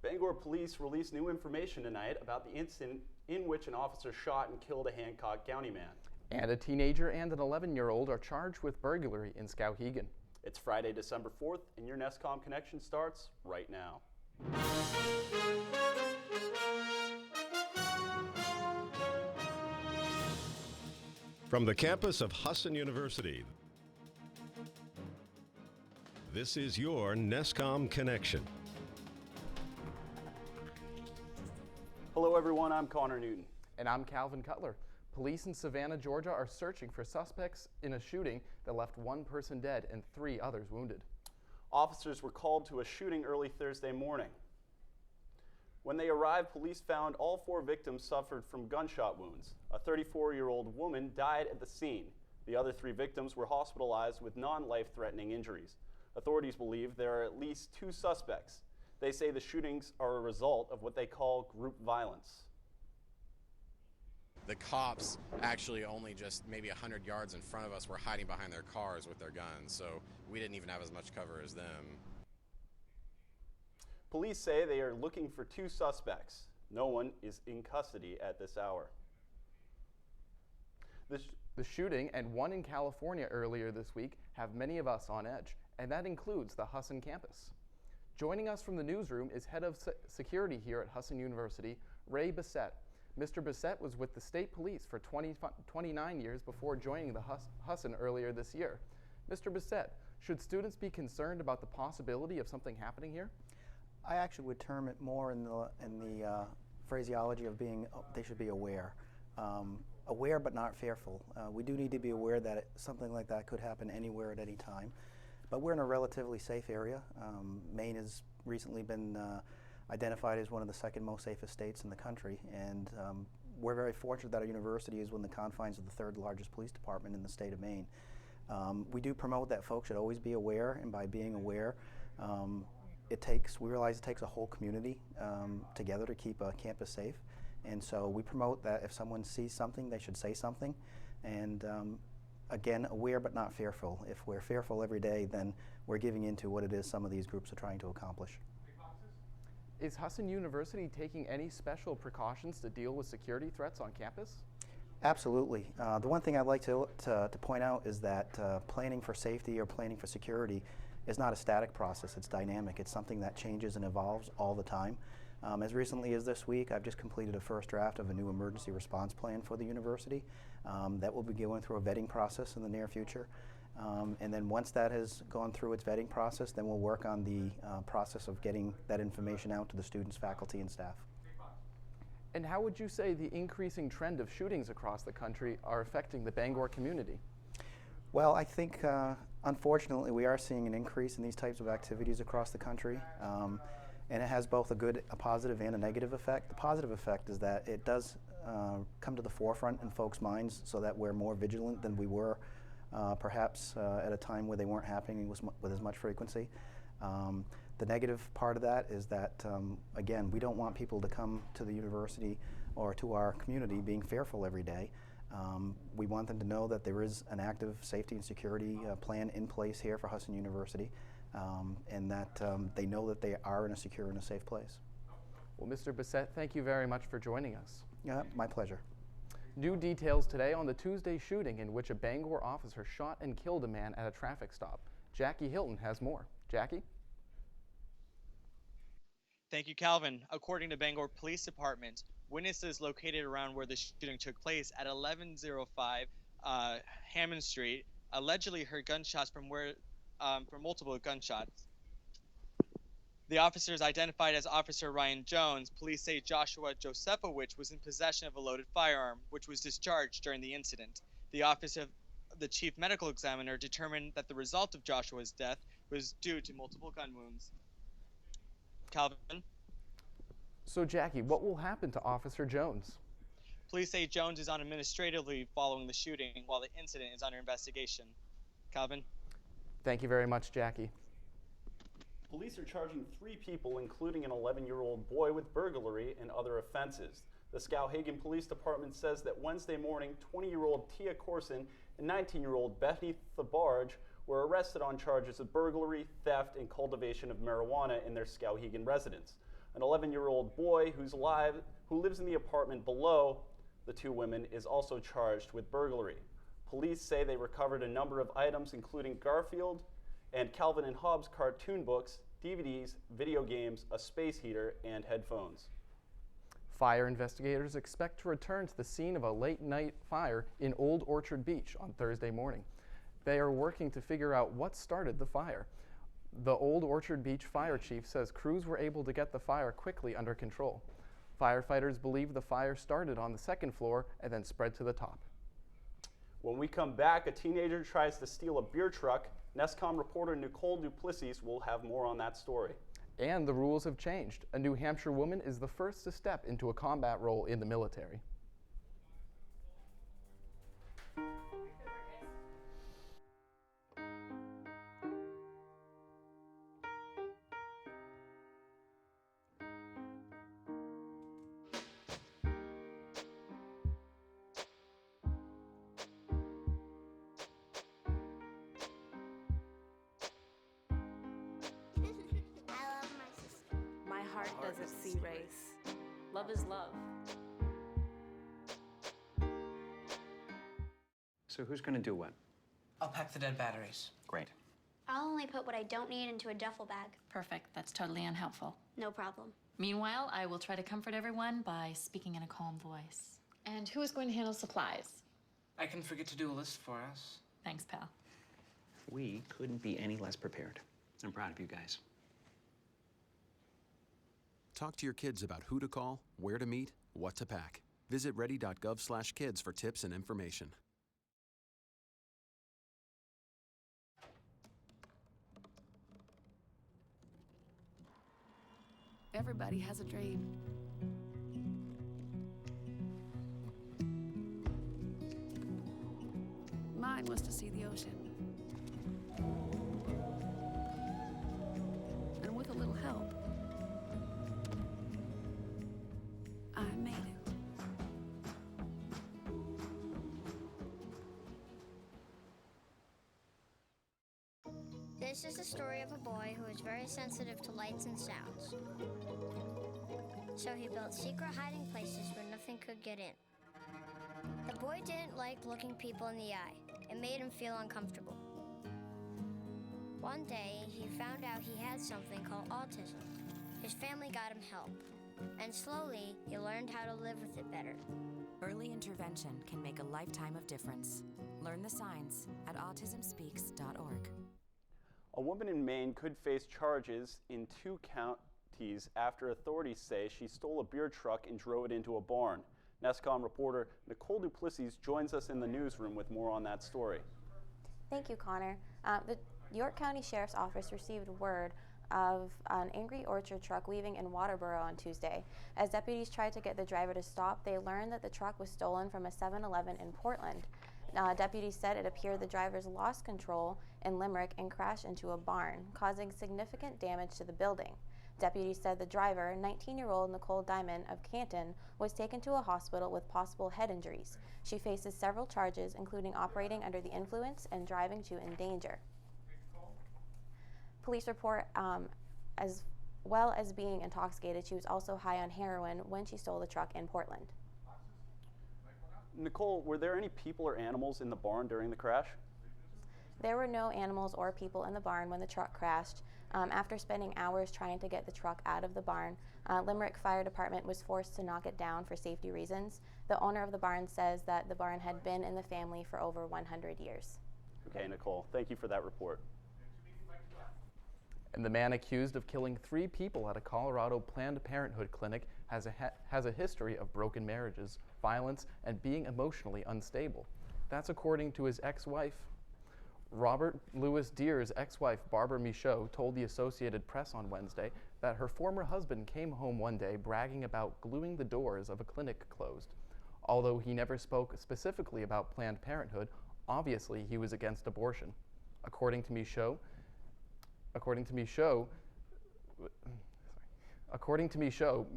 Bangor police released new information tonight about the incident in which an officer shot and killed a Hancock County man. And a teenager and an 11-year-old are charged with burglary in Skowhegan. It's Friday, December 4th, and your NESCom Connection starts right now. From the campus of Husson University, this is your NESCom Connection. Hello everyone, I'm Connor Newton. And I'm Calvin Cutler. Police in Savannah, Georgia are searching for suspects in a shooting that left one person dead and 3 others wounded. Officers were called to a shooting early Thursday morning. When they arrived, police found all 4 victims suffered from gunshot wounds. A 34-year-old woman died at the scene. The other 3 victims were hospitalized with non-life-threatening injuries. Authorities believe there are at least 2 suspects. They say the shootings are a result of what they call group violence. The cops actually only just maybe 100 yards in front of us were hiding behind their cars with their guns, so we didn't even have as much cover as them. Police say they are looking for 2 suspects. No one is in custody at this hour. The shooting and one in California earlier this week have many of us on edge, and that includes the Husson campus. Joining us from the newsroom is head of security here at Husson University, Bessette. Mr. Bessette was with the state police for 29 years before joining the Husson earlier this year. Mr. Bessette, should students be concerned about the possibility of something happening here? I actually would term it more in the phraseology of being, they should be aware. Aware but not fearful. We do need to be aware that something like that could happen anywhere at any time. But we're in a relatively safe area. Maine has recently been identified as one of the 2nd most safest states in the country, and we're very fortunate that our university is within the confines of the 3rd largest police department in the state of Maine. We do promote that folks should always be aware, and by being aware, we realize it takes a whole community together to keep a campus safe, and so we promote that if someone sees something, they should say something, and again, aware but not fearful. If we're fearful every day, then we're giving into what it is some of these groups are trying to accomplish. Is Husson University taking any special precautions to deal with security threats on campus? Absolutely. The one thing I'd like to point out is that planning for safety or planning for security is not a static process, it's dynamic. It's something that changes and evolves all the time. As recently as this week, I've just completed a first draft of a new emergency response plan for the university that will be going through a vetting process in the near future. And then once that has gone through its vetting process, then we'll work on the process of getting that information out to the students, faculty, and staff. And how would you say the increasing trend of shootings across the country are affecting the Bangor community? Well, I think unfortunately we are seeing an increase in these types of activities across the country. And it has both a positive and a negative effect. The positive effect is that it does come to the forefront in folks' minds so that we're more vigilant than we were perhaps at a time where they weren't happening with as much frequency. The negative part of that is that, again, we don't want people to come to the university or to our community being fearful every day. We want them to know that there is an active safety and security plan in place here for Husson University, and that they know that they are in a secure and a safe place. Well, Mr. Bessette, thank you very much for joining us. Yeah, my pleasure. New details today on the Tuesday shooting in which a Bangor officer shot and killed a man at a traffic stop. Jackie Hilton has more. Jackie? Thank you, Calvin. According to Bangor Police Department, witnesses located around where the shooting took place at 1105 Hammond Street allegedly heard gunshots from multiple gunshots. The officers identified as Officer Ryan Jones. Police say Joshua Josephowicz was in possession of a loaded firearm, which was discharged during the incident. The office of the chief medical examiner determined that the result of Joshua's death was due to multiple gun wounds. Calvin? So, Jackie, what will happen to Officer Jones? Police say Jones is on administrative leave following the shooting while the incident is under investigation. Calvin? Thank you very much, Jackie. Police are charging 3 people, including an 11-year-old boy, with burglary and other offenses. The Skowhegan Police Department says that Wednesday morning, 20-year-old Tia Corson and 19-year-old Bethany Thabarge were arrested on charges of burglary, theft, and cultivation of marijuana in their Skowhegan residence. An 11-year-old boy who lives in the apartment below the two women is also charged with burglary. Police say they recovered a number of items, including Garfield and Calvin and Hobbes cartoon books, DVDs, video games, a space heater, and headphones. Fire investigators expect to return to the scene of a late-night fire in Old Orchard Beach on Thursday morning. They are working to figure out what started the fire. The Old Orchard Beach fire chief says crews were able to get the fire quickly under control. Firefighters believe the fire started on the second floor and then spread to the top. When we come back, a teenager tries to steal a beer truck. NESCom reporter Nicole Duplessis will have more on that story. And the rules have changed. A New Hampshire woman is the first to step into a combat role in the military. Doesn't see race. Love is love. So who's going to do what? I'll pack the dead batteries. Great. I'll only put what I don't need into a duffel bag. Perfect. That's totally unhelpful. No problem. Meanwhile, I will try to comfort everyone by speaking in a calm voice. And who is going to handle supplies? I can forget to do a list for us. Thanks, pal. We couldn't be any less prepared. I'm proud of you guys. Talk to your kids about who to call, where to meet, what to pack. Visit ready.gov/kids for tips and information. Everybody has a dream. Mine was to see the ocean. And with a little help, I made it. This is the story of a boy who is very sensitive to lights and sounds. So he built secret hiding places where nothing could get in. The boy didn't like looking people in the eye. It made him feel uncomfortable. One day, he found out he had something called autism. His family got him help. And slowly, he learned how to live with it better. Early intervention can make a lifetime of difference. Learn the signs at autismspeaks.org. A woman in Maine could face charges in 2 counties after authorities say she stole a beer truck and drove it into a barn. NESCom reporter Nicole Duplessis joins us in the newsroom with more on that story. Thank you, Connor. The York County Sheriff's Office received word of an angry orchard truck leaving in Waterboro on Tuesday. As deputies tried to get the driver to stop, they learned that the truck was stolen from a 7-Eleven in Portland. Deputies said it appeared the drivers lost control in Limerick and crashed into a barn, causing significant damage to the building. Deputies said the driver, 19-year-old Nicole Diamond of Canton, was taken to a hospital with possible head injuries. She faces several charges, including operating under the influence and driving to endanger. Police report as well as being intoxicated, she was also high on heroin when she stole the truck in Portland. Nicole, were there any people or animals in the barn during the crash? There were no animals or people in the barn when the truck crashed. After spending hours trying to get the truck out of the barn, Limerick Fire Department was forced to knock it down for safety reasons. The owner of the barn says that the barn had been in the family for over 100 years. Okay, Nicole, thank you for that report. And the man accused of killing 3 people at a Colorado Planned Parenthood clinic has a history of broken marriages, violence, and being emotionally unstable. That's according to his ex-wife. Robert Louis Deere's ex-wife, Barbara Michaud, told the Associated Press on Wednesday that her former husband came home one day bragging about gluing the doors of a clinic closed. Although he never spoke specifically about Planned Parenthood, obviously he was against abortion. According to Michaud,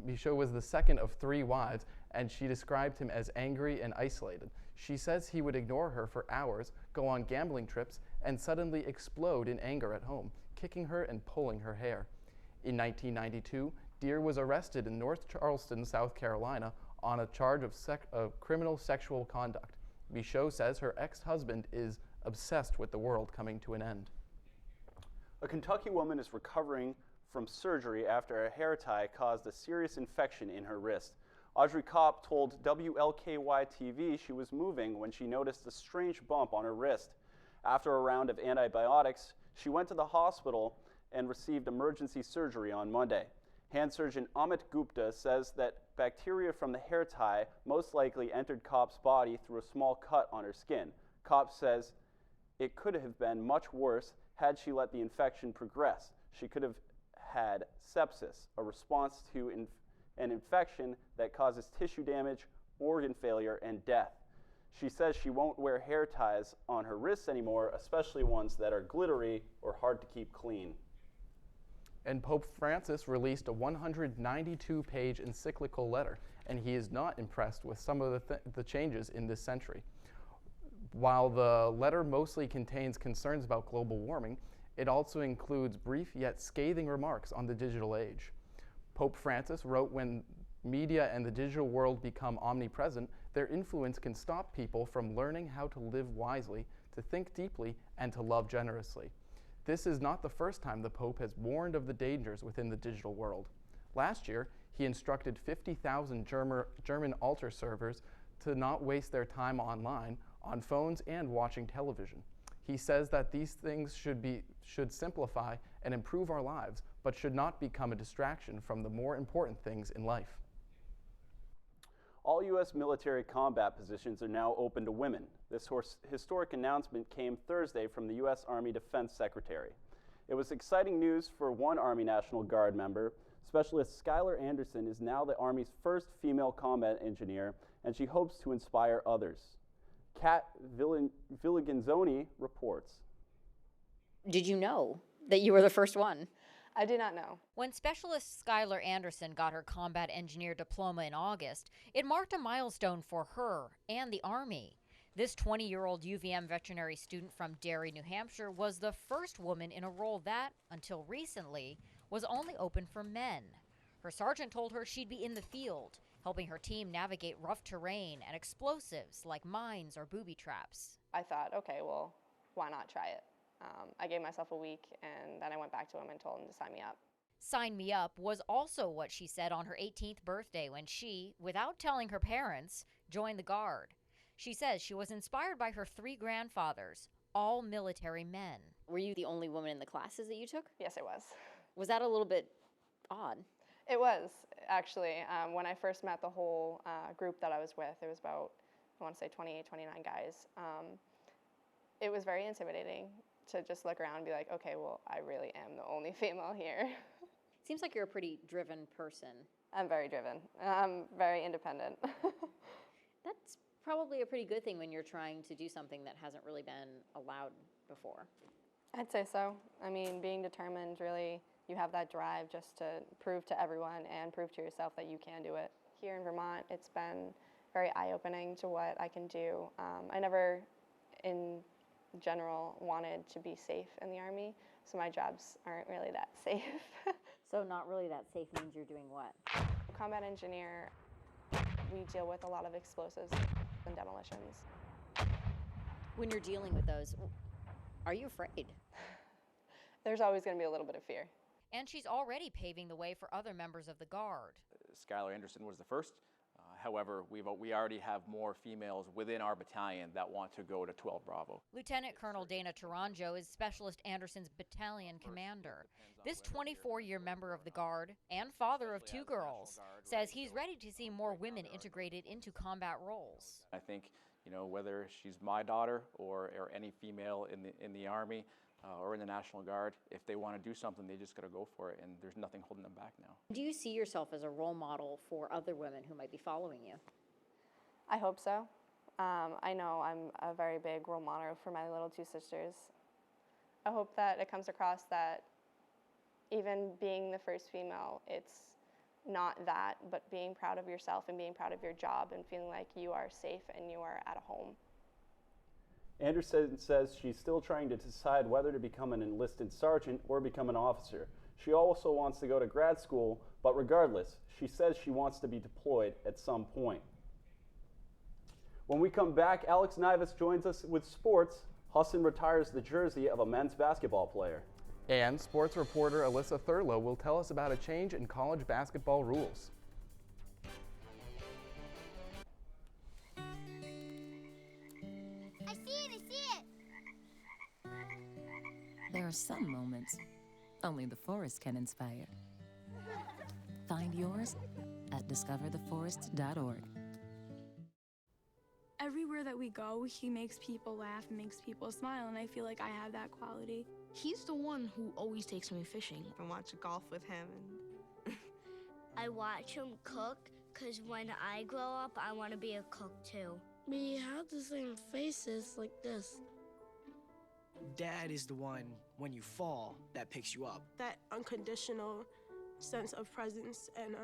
Michaud was the second of 3 wives, and she described him as angry and isolated. She says he would ignore her for hours, go on gambling trips, and suddenly explode in anger at home, kicking her and pulling her hair. In 1992, Deere was arrested in North Charleston, South Carolina, on a charge of criminal sexual conduct. Michaud says her ex-husband is obsessed with the world coming to an end. A Kentucky woman is recovering from surgery after a hair tie caused a serious infection in her wrist. Audrey Kopp told WLKY-TV she was moving when she noticed a strange bump on her wrist. After a round of antibiotics, she went to the hospital and received emergency surgery on Monday. Hand surgeon Amit Gupta says that bacteria from the hair tie most likely entered Kopp's body through a small cut on her skin. Kopp says it could have been much worse had she let the infection progress. She could have had sepsis, a response to an infection that causes tissue damage, organ failure, and death. She says she won't wear hair ties on her wrists anymore, especially ones that are glittery or hard to keep clean. And Pope Francis released a 192-page encyclical letter, and he is not impressed with some of the changes in this century. While the letter mostly contains concerns about global warming, it also includes brief yet scathing remarks on the digital age. Pope Francis wrote, when media and the digital world become omnipresent, their influence can stop people from learning how to live wisely, to think deeply, and to love generously. This is not the first time the Pope has warned of the dangers within the digital world. Last year, he instructed 50,000 German altar servers to not waste their time online, on phones, and watching television. He says that these things should simplify and improve our lives, but should not become a distraction from the more important things in life. All U.S. military combat positions are now open to women. This historic announcement came Thursday from the U.S. Army Defense Secretary. It was exciting news for one Army National Guard member. Specialist Skylar Anderson is now the Army's first female combat engineer, and she hopes to inspire others. Kat Villiganzoni reports. Did you know that you were the first one? I did not know. When Specialist Skylar Anderson got her combat engineer diploma in August, it marked a milestone for her and the Army. This 20-year-old UVM veterinary student from Derry, New Hampshire, was the first woman in a role that, until recently, was only open for men. Her sergeant told her she'd be in the field, helping her team navigate rough terrain and explosives like mines or booby traps. I thought, okay, well, why not try it? I gave myself a week, and then I went back to him and told him to sign me up. Sign me up was also what she said on her 18th birthday when she, without telling her parents, joined the Guard. She says she was inspired by her 3 grandfathers, all military men. Were you the only woman in the classes that you took? Yes, it was. Was that a little bit odd? It was, actually. When I first met the whole group that I was with, it was about, I want to say 28, 29 guys. It was very intimidating to just look around and be like, okay, well, I really am the only female here. Seems like you're a pretty driven person. I'm very driven. I'm very independent. That's probably a pretty good thing when you're trying to do something that hasn't really been allowed before. I'd say so. I mean, being determined, really, you have that drive just to prove to everyone and prove to yourself that you can do it. Here in Vermont, it's been very eye-opening to what I can do. I never, in general, wanted to be safe in the Army, so my jobs aren't really that safe. So not really that safe means you're doing what? Combat engineer, we deal with a lot of explosives and demolitions. When you're dealing with those, are you afraid? There's always going to be a little bit of fear. And she's already paving the way for other members of the Guard. Skylar Anderson was the first. However, we already have more females within our battalion that want to go to 12 Bravo. Lieutenant Colonel Dana Taranjo is Specialist Anderson's battalion commander. This 24-year member of the Guard and father of 2 girls says he's ready to see more women integrated into combat roles. I think, you know, whether she's my daughter or any female in the Army or in the National Guard, if they want to do something, they just got to go for it, and there's nothing holding them back now. Do you see yourself as a role model for other women who might be following you? I hope so. I know I'm a very big role model for my little 2 sisters. I hope that it comes across that even being the first female, it's not that, but being proud of yourself and being proud of your job and feeling like you are safe and you are at a home. Anderson says she's still trying to decide whether to become an enlisted sergeant or become an officer. She also wants to go to grad school, but regardless, she says she wants to be deployed at some point. When we come back, Alex Nivus joins us with sports. Husson retires the jersey of a men's basketball player. And sports reporter Alyssa Thurlow will tell us about a change in college basketball rules. I see it! There are some moments only the forest can inspire. Find yours at discovertheforest.org. Everywhere that we go, he makes people laugh and makes people smile, and I feel like I have that quality. He's the one who always takes me fishing. I watch golf with him. And I watch him cook, because when I grow up, I want to be a cook too. we have the same faces like this. Dad is the one, when you fall, that picks you up. That unconditional sense of presence and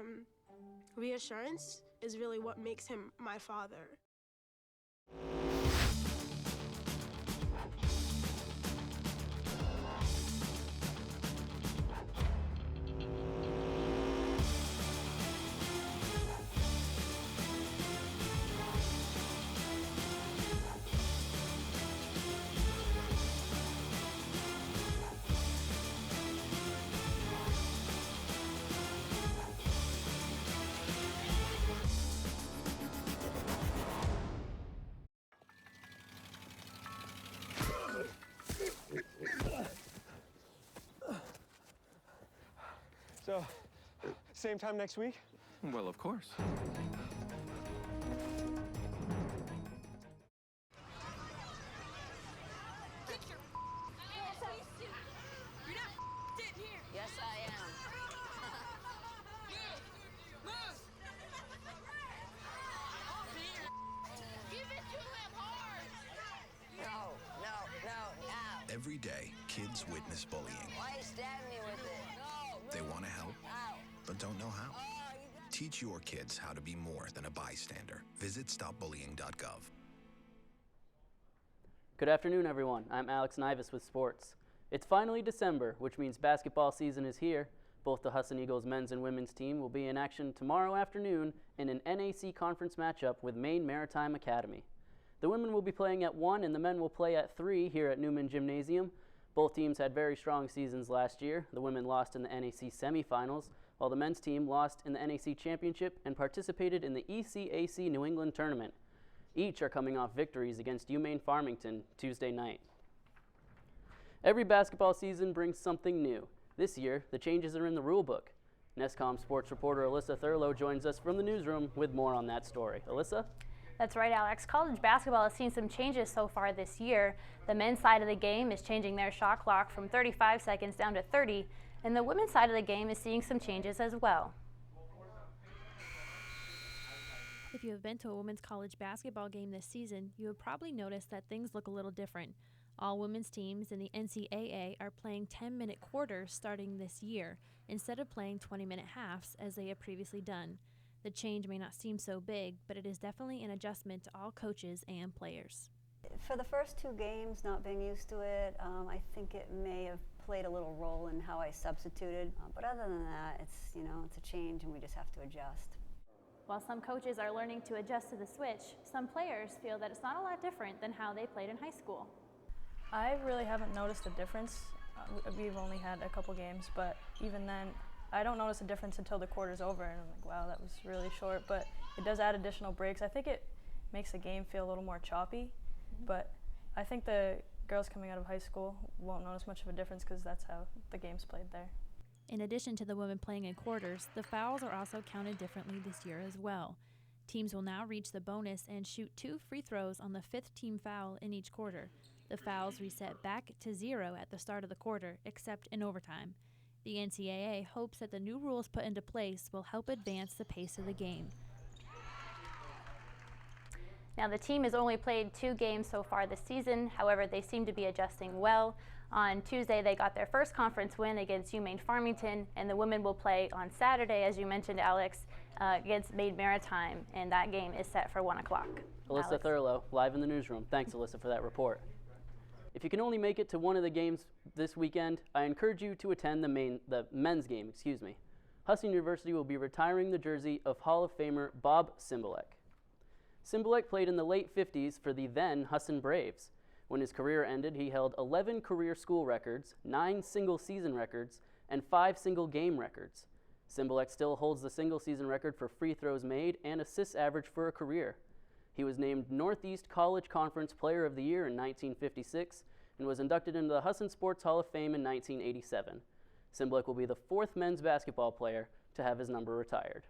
reassurance is really what makes him my father. So, same time next week? Well, of course. Yes, I am. Give it to him hard. No, now. Every day, kids witness bullying. Why you stabbing me with it? They want to help, but don't know how. Teach your kids how to be more than a bystander. Visit stopbullying.gov. Good afternoon, everyone. I'm Alex Nivus with sports. It's finally December, which means basketball season is here. Both the Husson Eagles men's and women's team will be in action tomorrow afternoon in an NAC conference matchup with Maine Maritime Academy. The women will be playing at 1 and the men will play at 3 here at Newman Gymnasium. Both teams had very strong seasons last year. The women lost in the NAC semifinals, while the men's team lost in the NAC championship and participated in the ECAC New England tournament. Each are coming off victories against UMaine Farmington Tuesday night. Every basketball season brings something new. This year, the changes are in the rule book. NESCom sports reporter Alyssa Thurlow joins us from the newsroom with more on that story. Alyssa? That's right, Alex. College basketball has seen some changes so far this year. The men's side of the game is changing their shot clock from 35 seconds down to 30, and the women's side of the game is seeing some changes as well. If you have been to a women's college basketball game this season, you have probably noticed that things look a little different. All women's teams in the NCAA are playing 10-minute quarters starting this year, instead of playing 20-minute halves as they have previously done. The change may not seem so big, but it is definitely an adjustment to all coaches and players. For the first 2 games, not being used to it, I think it may have played a little role in how I substituted. But other than that, it's a change and we just have to adjust. While some coaches are learning to adjust to the switch, some players feel that it's not a lot different than how they played in high school. I really haven't noticed a difference. We've only had a couple games, but even then, I don't notice a difference until the quarter's over, and I'm like, wow, that was really short, but it does add additional breaks. I think it makes the game feel a little more choppy, but I think the girls coming out of high school won't notice much of a difference because that's how the game's played there. In addition to the women playing in quarters, the fouls are also counted differently this year as well. Teams will now reach the bonus and shoot 2 free throws on the 5th team foul in each quarter. The fouls reset back to 0 at the start of the quarter, except in overtime. The NCAA hopes that the new rules put into place will help advance the pace of the game. Now, the team has only played 2 games so far this season. However, they seem to be adjusting well. On Tuesday, they got their first conference win against UMaine Farmington, and the women will play on Saturday, as you mentioned, Alex, against Maine Maritime, and that game is set for 1 o'clock. Alyssa Thurlow, live in the newsroom. Thanks, Alyssa, for that report. If you can only make it to one of the games this weekend, I encourage you to attend the men's game. Husson University will be retiring the jersey of Hall of Famer Bob Cymbalek. Cymbalek played in the late 50s for the then Husson Braves. When his career ended, he held 11 career school records, 9 single-season records, and 5 single-game records. Cymbalek still holds the single-season record for free throws made and assists average for a career. He was named Northeast College Conference Player of the Year in 1956 and was inducted into the Husson Sports Hall of Fame in 1987. Cymbalek will be the 4th men's basketball player to have his number retired.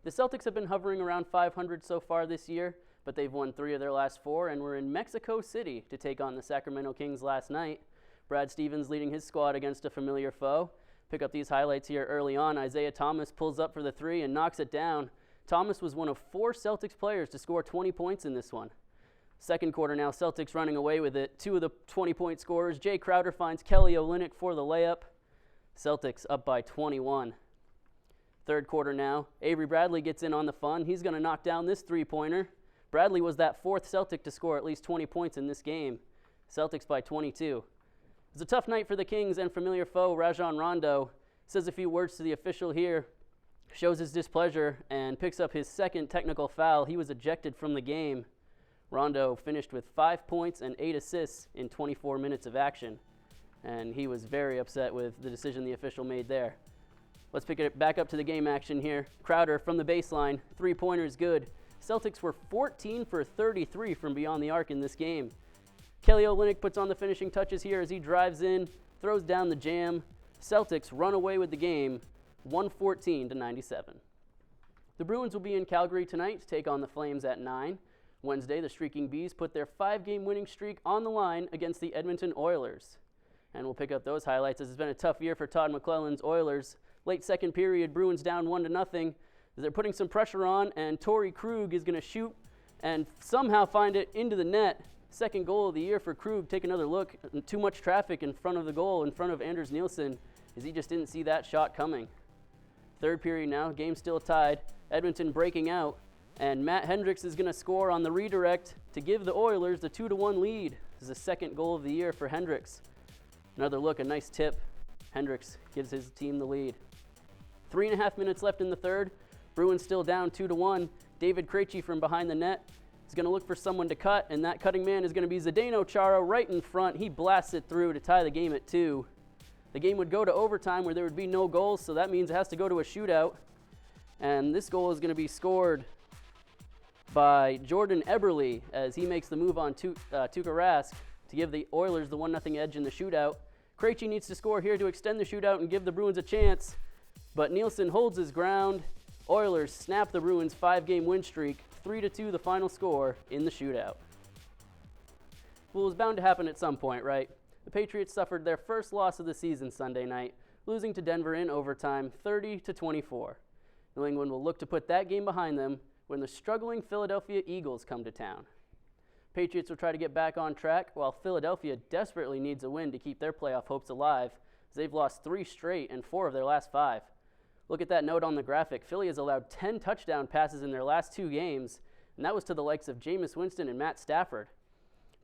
The Celtics have been hovering around 500 so far this year, but they've won 3 of their last 4 and were in Mexico City to take on the Sacramento Kings last night. Brad Stevens leading his squad against a familiar foe. Pick up these highlights here early on. Isaiah Thomas pulls up for the 3 and knocks it down. Thomas was one of 4 Celtics players to score 20 points in this one. Second quarter now, Celtics running away with it. 2 of the 20-point scorers. Jay Crowder finds Kelly Olynyk for the layup. Celtics up by 21. Third quarter now, Avery Bradley gets in on the fun. He's going to knock down this 3-pointer. Bradley was that 4th Celtic to score at least 20 points in this game. Celtics by 22. It was a tough night for the Kings and familiar foe Rajon Rondo. Says a few words to the official here. Shows his displeasure and picks up his 2nd technical foul. He was ejected from the game. Rondo finished with 5 points and 8 assists in 24 minutes of action. And he was very upset with the decision the official made there. Let's pick it back up to the game action here. Crowder from the baseline, 3-pointer is good. Celtics were 14 for 33 from beyond the arc in this game. Kelly Olynyk puts on the finishing touches here as he drives in, throws down the jam. Celtics run away with the game, 114-97. The Bruins will be in Calgary tonight to take on the Flames at 9. Wednesday, the Streaking Bees put their 5-game winning streak on the line against the Edmonton Oilers. And we'll pick up those highlights as it's been a tough year for Todd McClellan's Oilers. Late second period, Bruins down 1-0. They're putting some pressure on, and Torrey Krug is going to shoot and somehow find it into the net. Second goal of the year for Krug. Take another look. Too much traffic in front of the goal, in front of Anders Nielsen, as he just didn't see that shot coming. Third period now, game still tied. Edmonton breaking out, and Matt Hendricks is going to score on the redirect to give the Oilers the 2-1 lead. This is the second goal of the year for Hendricks. Another look, a nice tip. Hendricks gives his team the lead. 3.5 minutes left in the third. Bruins still down 2-1. David Krejci from behind the net is going to look for someone to cut, and that cutting man is going to be Zdeno Chara right in front. He blasts it through to tie the game at 2. The game would go to overtime where there would be no goals, so that means it has to go to a shootout. And this goal is going to be scored by Jordan Eberle as he makes the move on Tuukka Rask to give the Oilers the 1-0 edge in the shootout. Krejci needs to score here to extend the shootout and give the Bruins a chance, but Nielsen holds his ground. Oilers snap the Bruins' 5-game win streak, 3-2 the final score in the shootout. Well, it was bound to happen at some point, right? The Patriots suffered their first loss of the season Sunday night, losing to Denver in overtime, 30-24. New England will look to put that game behind them when the struggling Philadelphia Eagles come to town. Patriots will try to get back on track, while Philadelphia desperately needs a win to keep their playoff hopes alive, as they've lost 3 straight and 4 of their last 5. Look at that note on the graphic. Philly has allowed 10 touchdown passes in their last 2 games, and that was to the likes of Jameis Winston and Matt Stafford.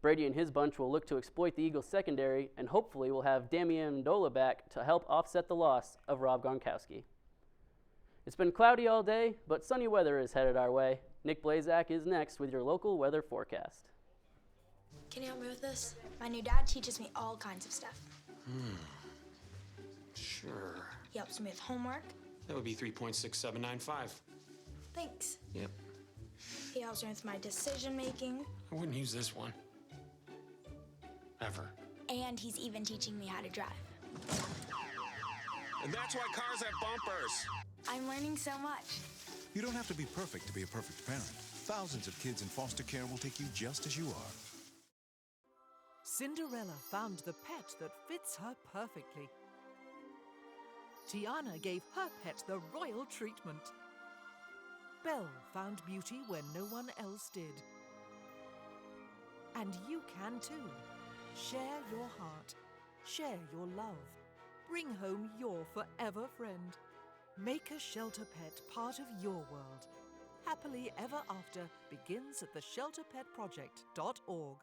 Brady and his bunch will look to exploit the Eagles' secondary, and hopefully will have Damian Amendola back to help offset the loss of Rob Gronkowski. It's been cloudy all day, but sunny weather is headed our way. Nick Blaszcazk is next with your local weather forecast. Can you help me with this? My new dad teaches me all kinds of stuff. Sure. He helps me with homework. That would be 3.6795. Thanks. Yep. He helps me with my decision making. I wouldn't use this one. Ever. And he's even teaching me how to drive. And that's why cars have bumpers. I'm learning so much. You don't have to be perfect to be a perfect parent. Thousands of kids in foster care will take you just as you are. Cinderella found the pet that fits her perfectly. Tiana gave her pet the royal treatment. Belle found beauty when no one else did. And you can too. Share your heart. Share your love. Bring home your forever friend. Make a shelter pet part of your world. Happily Ever After begins at theshelterpetproject.org.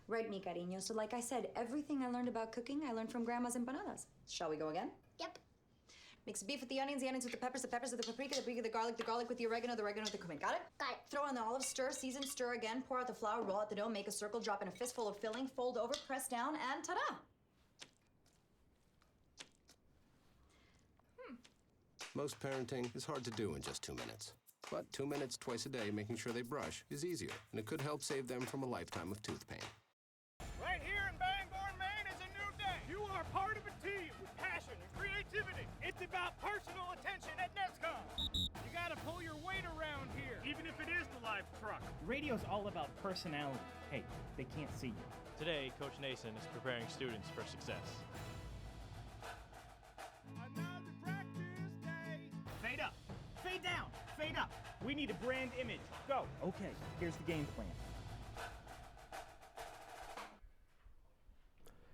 Right, mi cariño. So like I said, everything I learned about cooking, I learned from Grandma's empanadas. Shall we go again? Yep. Mix beef with the onions with the peppers with the paprika with the garlic with the oregano with the cumin. Got it? Got it. Throw on the olives, stir, season, stir again, pour out the flour, roll out the dough, make a circle, drop in a fistful of filling, fold over, press down, and ta-da! Most parenting is hard to do in just 2 minutes. But 2 minutes twice a day making sure they brush is easier, and it could help save them from a lifetime of tooth pain. Right here in Bangor, Maine is a new day. You are part of a team with passion and creativity. It's about personal attention at NESCom. You gotta pull your weight around here, even if it is the live truck. Radio's all about personality. Hey, they can't see you. Today, Coach Nason is preparing students for success. Another practice day. Fade up, fade down, fade up. We need a brand image. Go. Okay, here's the game plan.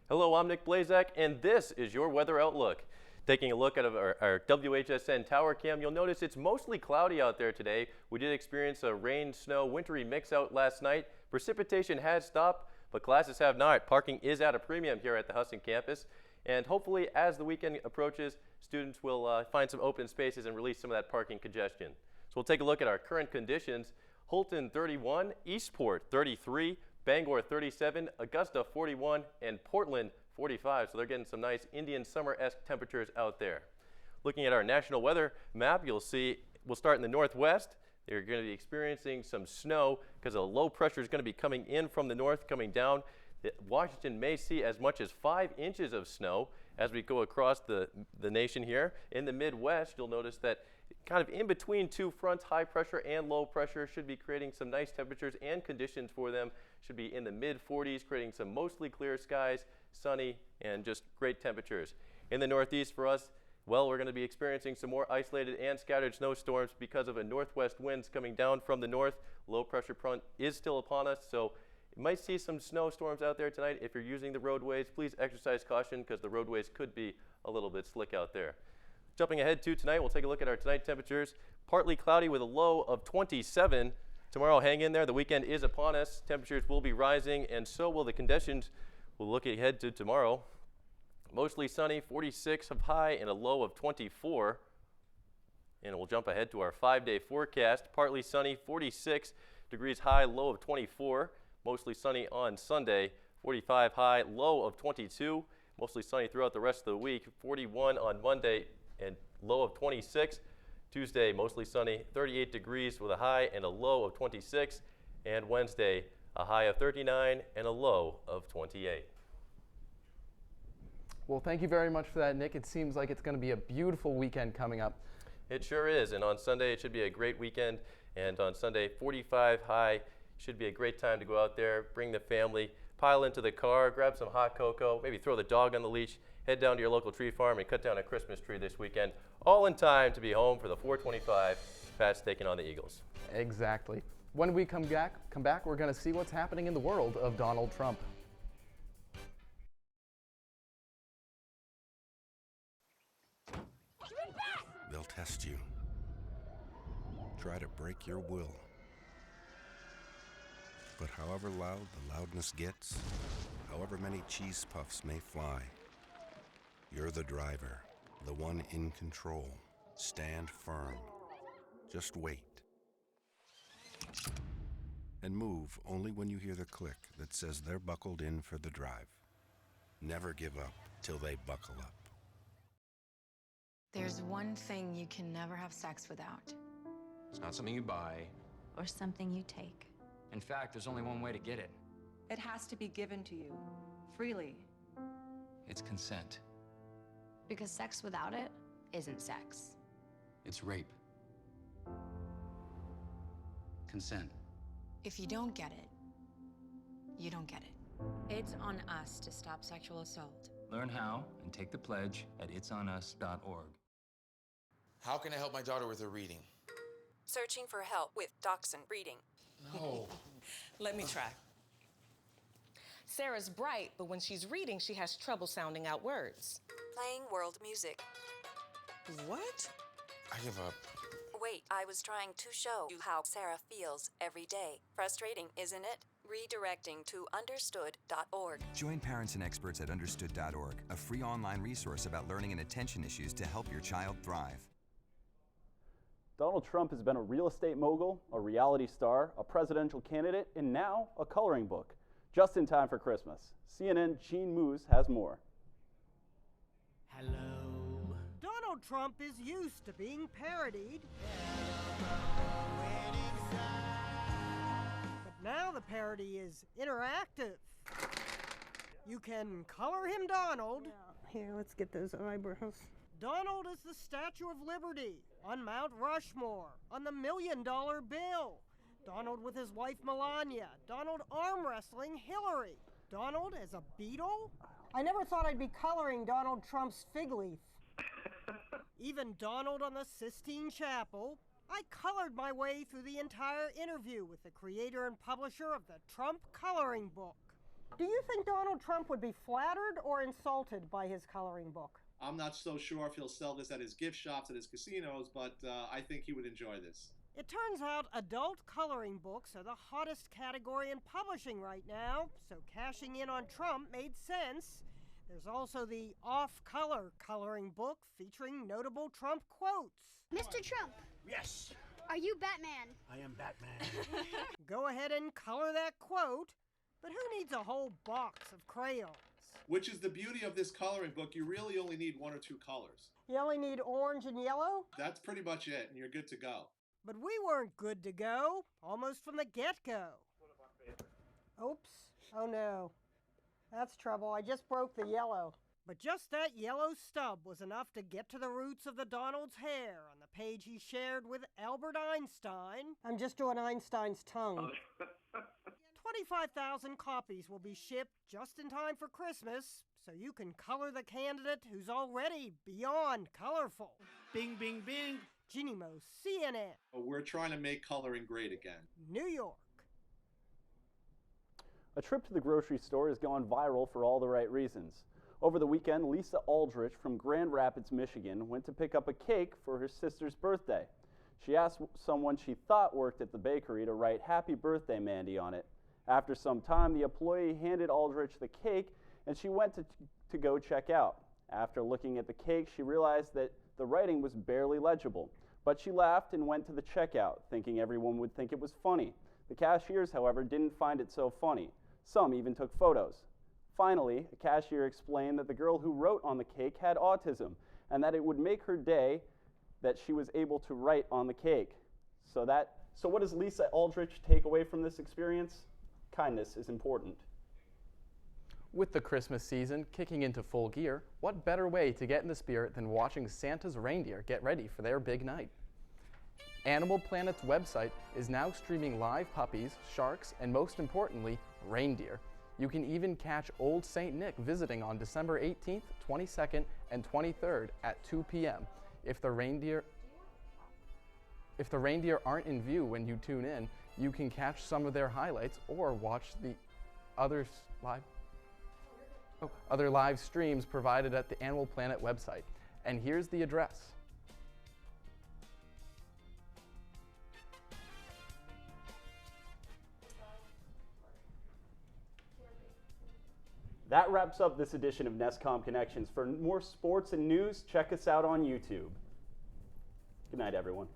Hello, I'm Nick Blaszcazk, and this is your weather outlook. Taking a look at our WHSN tower cam, you'll notice it's mostly cloudy out there today. We did experience a rain, snow, wintry mix out last night. Precipitation has stopped, but classes have not. Parking is at a premium here at the Husson campus, and hopefully as the weekend approaches, students will find some open spaces and release some of that parking congestion. So we'll take a look at our current conditions. Holton 31, Eastport 33, Bangor 37, Augusta 41, and Portland 45. So they're getting some nice Indian summer-esque temperatures out there. Looking at our national weather map, you'll see we'll start in the northwest. They're going to be experiencing some snow because a low pressure is going to be coming in from the north, coming down. Washington may see as much as 5 inches of snow as we go across the nation here. In the Midwest, you'll notice that kind of in between two fronts, high pressure and low pressure, should be creating some nice temperatures and conditions for them. Should be in the mid-40s, creating some mostly clear skies, sunny, and just great temperatures. In the Northeast for us, well, we're going to be experiencing some more isolated and scattered snowstorms because of a northwest winds coming down from the north. Low pressure front is still upon us, so you might see some snowstorms out there tonight. If you're using the roadways, please exercise caution because the roadways could be a little bit slick out there. Jumping ahead to tonight, we'll take a look at our tonight temperatures. Partly cloudy with a low of 27. Tomorrow, hang in there. The weekend is upon us. Temperatures will be rising, and so will the conditions. We'll look ahead to tomorrow. Mostly sunny, 46 of high and a low of 24. And we'll jump ahead to our 5-day forecast. Partly sunny, 46 degrees high, low of 24. Mostly sunny on Sunday, 45 high, low of 22. Mostly sunny throughout the rest of the week, 41 on Monday and low of 26. Tuesday, mostly sunny, 38 degrees with a high and a low of 26. And Wednesday, a high of 39 and a low of 28. Well, thank you very much for that, Nick. It seems like it's going to be a beautiful weekend coming up. It sure is, and on Sunday it should be a great weekend. And on Sunday, 45 high, should be a great time to go out there, bring the family, pile into the car, grab some hot cocoa, maybe throw the dog on the leash, head down to your local tree farm and cut down a Christmas tree this weekend, all in time to be home for the 425 Pats taking on the Eagles. Exactly. When we come back, we're going to see what's happening in the world of Donald Trump. They'll test you. Try to break your will. But however loud the loudness gets, however many cheese puffs may fly, you're the driver, the one in control. Stand firm. Just wait. And move only when you hear the click that says they're buckled in for the drive. Never give up till they buckle up. There's one thing you can never have sex without. It's not something you buy. Or something you take. In fact, there's only one way to get it. It has to be given to you, freely. It's consent. Because sex without it isn't sex. It's rape. Consent. If you don't get it, you don't get it. It's on us to stop sexual assault. Learn how and take the pledge at itsonus.org. How can I help my daughter with her reading? Searching for help with Dachshund reading. No. Let me try. Sarah's bright, but when she's reading, she has trouble sounding out words. Playing world music. What? I give up. Wait, I was trying to show you how Sarah feels every day. Frustrating, isn't it? redirecting to understood.org. Join parents and experts at understood.org, a free online resource about learning and attention issues to help your child thrive. Donald Trump has been a real estate mogul, a reality star, a presidential candidate, and now a coloring book. Just in time for Christmas. CNN Gene Moose has more. Hello. Donald Trump is used to being parodied. But now the parody is interactive. You can color him Donald. Here, let's get those eyebrows. Donald is the Statue of Liberty on Mount Rushmore, on the $1 Million Bill. Donald with his wife Melania. Donald arm wrestling Hillary. Donald as a beetle? I never thought I'd be coloring Donald Trump's fig leaf. Even Donald on the Sistine Chapel. I colored my way through the entire interview with the creator and publisher of the Trump coloring book. Do you think Donald Trump would be flattered or insulted by his coloring book? I'm not so sure if he'll sell this at his gift shops at his casinos, but I think he would enjoy this. It turns out adult coloring books are the hottest category in publishing right now, so cashing in on Trump made sense. There's also the off-color coloring book featuring notable Trump quotes. Mr. Trump. Yes. Are you Batman? I am Batman. Go ahead and color that quote, but who needs a whole box of crayons? Which is the beauty of this coloring book. You really only need one or two colors. You only need orange and yellow? That's pretty much it, and you're good to go. But we weren't good to go, almost from the get-go. Oops. Oh no. That's trouble. I just broke the yellow. But just that yellow stub was enough to get to the roots of the Donald's hair on the page he shared with Albert Einstein. I'm just doing Einstein's tongue. 25,000 copies will be shipped just in time for Christmas, so you can color the candidate who's already beyond colorful. Bing, bing, bing. Ginny Mo, CNN. We're trying to make coloring great again. New York. A trip to the grocery store has gone viral for all the right reasons. Over the weekend, Lisa Aldrich from Grand Rapids, Michigan, went to pick up a cake for her sister's birthday. She asked someone she thought worked at the bakery to write "Happy Birthday, Mandy" on it. After some time, the employee handed Aldrich the cake, and she went to go check out. After looking at the cake, she realized that the writing was barely legible, but she laughed and went to the checkout, thinking everyone would think it was funny. The cashiers, however, didn't find it so funny. Some even took photos. Finally, a cashier explained that the girl who wrote on the cake had autism, and that it would make her day that she was able to write on the cake. So what does Lisa Aldrich take away from this experience? Kindness is important. With the Christmas season kicking into full gear, what better way to get in the spirit than watching Santa's reindeer get ready for their big night? Animal Planet's website is now streaming live puppies, sharks, and most importantly, reindeer. You can even catch Old St. Nick visiting on December 18th, 22nd, and 23rd at 2 p.m. If the reindeer aren't in view when you tune in, you can catch some of their highlights or watch the other live streams provided at the Animal Planet website. And here's the address. That wraps up this edition of NESCom Connections. For more sports and news, check us out on YouTube. Good night, everyone.